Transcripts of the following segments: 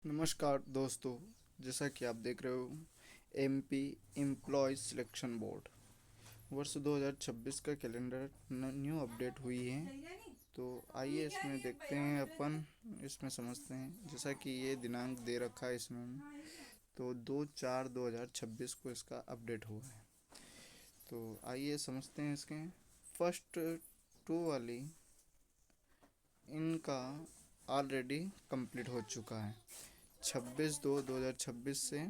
नमस्कार दोस्तों। जैसा कि आप देख रहे हो, एमपी एम्प्लॉय सिलेक्शन बोर्ड वर्ष 2026 का कैलेंडर न्यू अपडेट हुई है। तो आइए इसमें देखते हैं, अपन इसमें समझते हैं। जैसा कि ये दिनांक दे रखा है इसमें, तो 2/4/2026 को इसका अपडेट हुआ है। तो आइए समझते हैं इसके फर्स्ट टू वाली इनका ऑलरेडी कंप्लीट हो चुका है। 26/2/2026 से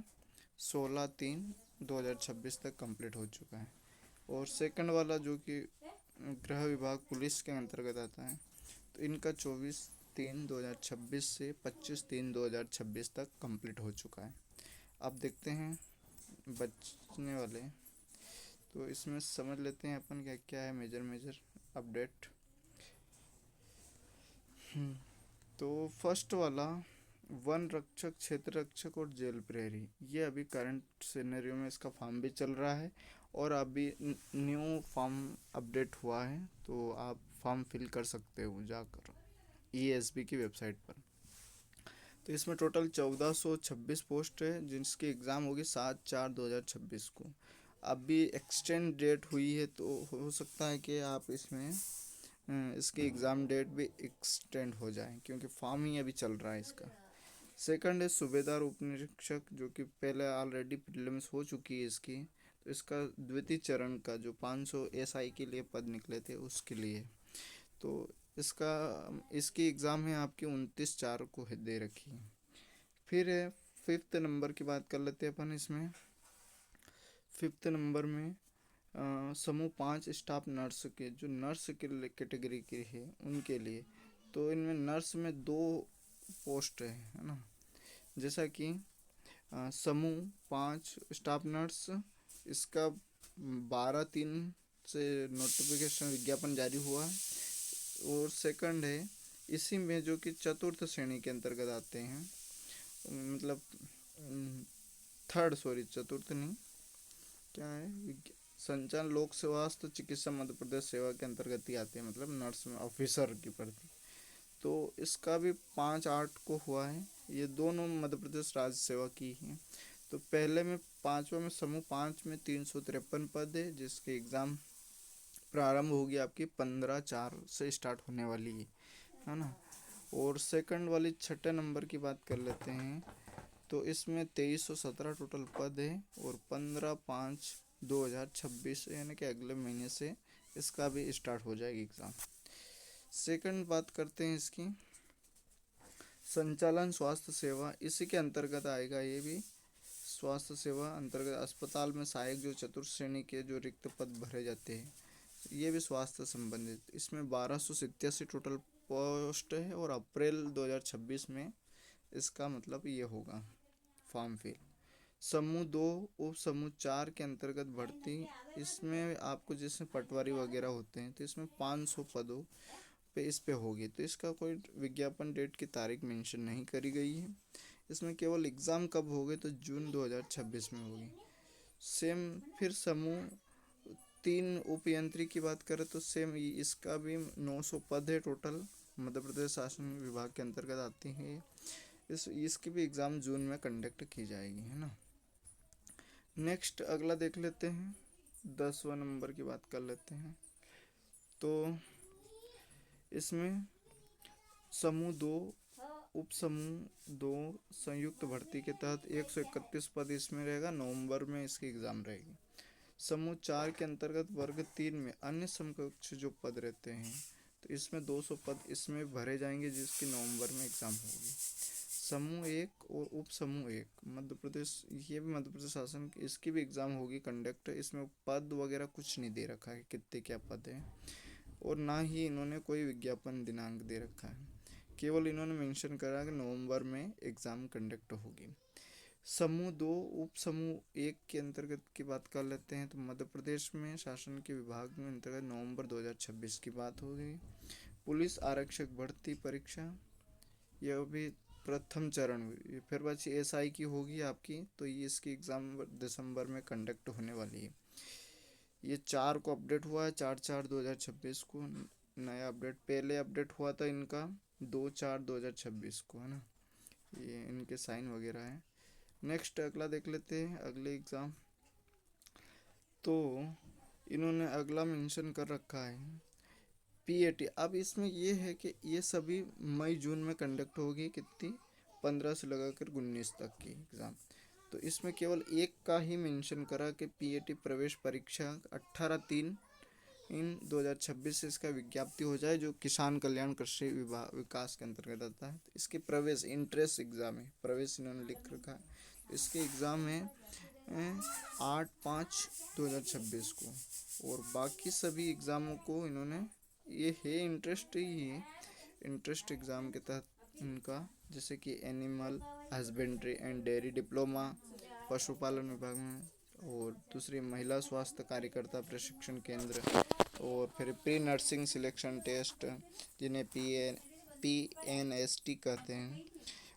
16/3/2026 तक कंप्लीट हो चुका है। और सेकंड वाला जो कि गृह विभाग पुलिस के अंतर्गत आता है, तो इनका 24/3/2026 से 25/3/2026 तक कंप्लीट हो चुका है। अब देखते हैं बचने वाले, तो इसमें समझ लेते हैं अपन क्या क्या है मेजर मेजर अपडेट। तो फर्स्ट वाला वन रक्षक, क्षेत्र रक्षक और जेल प्रहरी, ये अभी करंट सिनेरियो में इसका फॉर्म भी चल रहा है और अभी न्यू फॉर्म अपडेट हुआ है। तो आप फॉर्म फिल कर सकते हो जाकर ईएसबी की वेबसाइट पर। तो इसमें टोटल 1426 पोस्ट है, जिसकी एग्ज़ाम होगी 7/4/2026 को। अभी एक्सटेंड डेट हुई है, तो हो सकता है कि आप इसमें इसकी एग्ज़ाम डेट भी एक्सटेंड हो जाए, क्योंकि फॉर्म ही अभी चल रहा है इसका। सेकंड है सूबेदार उप निरीक्षक, जो कि पहले ऑलरेडी प्रीलिम्स हो चुकी है इसकी। तो इसका द्वितीय चरण का जो 500 एसआई के लिए पद निकले थे उसके लिए। तो इसका इसकी एग्ज़ाम है आपकी 29/4 को दे रखी है। फिर है फिफ्थ नंबर की बात कर लेते हैं अपन इसमें। फिफ्थ नंबर में समूह 5 स्टाफ नर्स के, जो नर्स के कैटेगरी के है उनके लिए। तो इनमें नर्स में दो पोस्ट है ना। जैसा कि समूह 5 स्टाफ नर्स, इसका 12/3 से नोटिफिकेशन विज्ञापन जारी हुआ है। और सेकंड है इसी में, जो कि चतुर्थ श्रेणी के अंतर्गत आते हैं, मतलब थर्ड, सॉरी चतुर्थ नहीं, क्या है, संचालन लोक स्वास्थ्य चिकित्सा मध्य प्रदेश सेवा के अंतर्गत ही आते हैं, मतलब नर्स में ऑफिसर की भर्ती। तो इसका भी 5/8 को हुआ है। ये दोनों मध्य प्रदेश राज्य सेवा की हैं। तो पहले में पाँचवा में समूह 5 में 353 पद है, जिसके एग्ज़ाम प्रारंभ होगी आपकी 15/4 से स्टार्ट होने वाली है ना। और सेकंड वाली छठे नंबर की बात कर लेते हैं, तो इसमें 2317 टोटल पद है और 15/5/2026 यानी कि अगले महीने से इसका भी स्टार्ट हो जाएगी एग्ज़ाम। सेकंड बात करते हैं इसकी संचालन स्वास्थ्य सेवा, इसी के अंतर्गत आएगा ये भी। स्वास्थ्य सेवा अंतर्गत अस्पताल में सहायक, जो चतुर्थ श्रेणी के जो रिक्त पद भरे जाते हैं, ये भी स्वास्थ्य संबंधित। इसमें 1287 टोटल पोस्ट है और अप्रैल 2026 में इसका मतलब ये होगा फॉर्म फिल। समूह 2 उप समूह 4 के अंतर्गत भर्ती, इसमें आपको जैसे पटवारी वगैरह होते हैं, तो इसमें 500 पदों पे इस पे होगी। तो इसका कोई विज्ञापन डेट की तारीख मेंशन नहीं करी गई है। इसमें केवल एग्ज़ाम कब होगी, तो जून 2026 में होगी। सेम फिर समूह 3 उप यंत्री की बात करें, तो सेम इसका भी 900 पद है टोटल, मध्य प्रदेश शासन विभाग के अंतर्गत आती है। इसकी भी एग्ज़ाम जून में कंडक्ट की जाएगी, है ना। नेक्स्ट अगला देख लेते हैं, 10वां नंबर की बात कर लेते हैं। तो इसमें समूह 2 उप समूह 2 संयुक्त भर्ती के तहत 131 पद इसमें रहेगा, नवंबर में इसकी एग्ज़ाम रहेगी। समूह 4 के अंतर्गत वर्ग 3 में अन्य समकक्ष जो पद रहते हैं, तो इसमें 200 पद इसमें भरे जाएंगे, जिसकी नवंबर में एग्ज़ाम होगी। समूह 1 और उप समूह 1 मध्य प्रदेश, ये भी मध्य प्रदेश शासन की, इसकी भी एग्ज़ाम होगी कंडक्ट। इसमें पद वगैरह कुछ नहीं दे रखा है, कितने क्या पद हैं, और ना ही इन्होंने कोई विज्ञापन दिनांक दे रखा है। केवल इन्होंने मेंशन करा कि नवंबर में एग्ज़ाम कंडक्ट होगी। समूह 2 उप समूह 1 के अंतर्गत की बात कर लेते हैं, तो मध्य प्रदेश में शासन के विभाग में अंतर्गत नवंबर 2026 की बात होगी। पुलिस आरक्षक भर्ती परीक्षा, यह भी प्रथम चरण हुई। फिर बची एसआई की होगी आपकी, तो ये इसकी एग्ज़ाम दिसंबर में कंडक्ट होने वाली है। ये 4 को अपडेट हुआ है, 4/4/2026 को नया अपडेट। पहले अपडेट हुआ था इनका 2/4/2026 को, है ना। ये इनके साइन वगैरह हैं। नेक्स्ट अगला देख लेते हैं, अगले एग्ज़ाम। तो इन्होंने अगला मेंशन कर रखा है पीएटी। अब इसमें ये है कि ये सभी मई जून में कंडक्ट होगी, कितनी, 15 से लगाकर 19 तक की एग्ज़ाम। तो इसमें केवल एक का ही मेंशन करा कि पीएटी प्रवेश परीक्षा 18/3/2026 से इसका विज्ञप्ति हो जाए, जो किसान कल्याण कृषि विभाग विकास के अंतर्गत आता है। तो इसके प्रवेश इंट्रेंस एग्ज़ाम है, प्रवेश इन्होंने लिख रखा है। इसके एग्ज़ाम है 8/5/2026 को, और बाकी सभी एग्ज़ामों को इन्होंने, ये है इंटरेस्ट ही है, इंटरेस्ट एग्ज़ाम के तहत इनका, जैसे कि animal husbandry and dairy diploma पशुपालन विभाग में, और दूसरी महिला स्वास्थ्य कार्यकर्ता प्रशिक्षण केंद्र, और फिर प्री नर्सिंग सिलेक्शन टेस्ट जिन्हें PNST कहते हैं,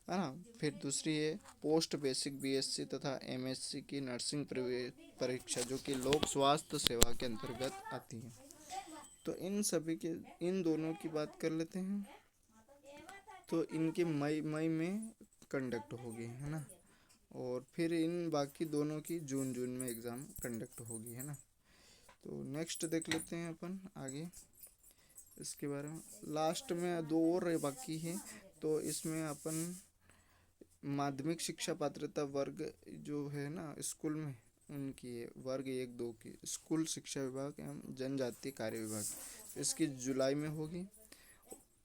है ना। फिर दूसरी है पोस्ट बेसिक बीएससी तथा एमएससी की नर्सिंग परीक्षा, जो कि लोक स्वास्थ्य सेवा के अंतर्गत आती है। तो इन सभी के, इन दोनों की बात कर लेते हैं। तो इनके मई में कंडक्ट होगी, है ना, और फिर इन बाकी दोनों की जून में एग्ज़ाम कंडक्ट होगी, है ना। तो नेक्स्ट देख लेते हैं अपन आगे इसके बारे में। लास्ट में दो और बाकी है, तो इसमें अपन माध्यमिक शिक्षा पात्रता वर्ग जो है ना स्कूल में, उनकी है वर्ग 1-2 की, स्कूल शिक्षा विभाग एवं जनजातीय कार्य विभाग, इसकी जुलाई में होगी,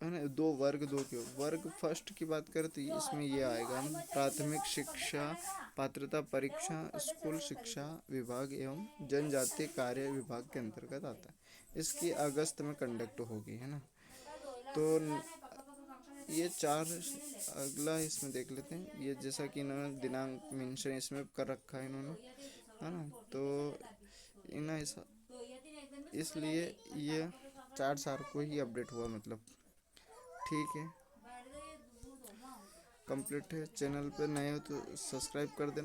है ना। वर्ग 2 की, वर्ग फर्स्ट की बात करें तो इसमें ये आएगा प्राथमिक शिक्षा पात्रता परीक्षा स्कूल शिक्षा विभाग एवं जनजातीय कार्य विभाग के अंतर्गत आता है। इसकी अगस्त में कंडक्ट होगी, है ना। तो ये चार, अगला इसमें देख लेते हैं। ये जैसा कि इन्होंने दिनांक मेंशन इसमें कर रखा है इन्होंने, है ना। तो इन्हें इसलिए ये 4 को ही अपडेट हुआ, मतलब ठीक है, कंप्लीट है। चैनल पे नए हो तो सब्सक्राइब कर देना।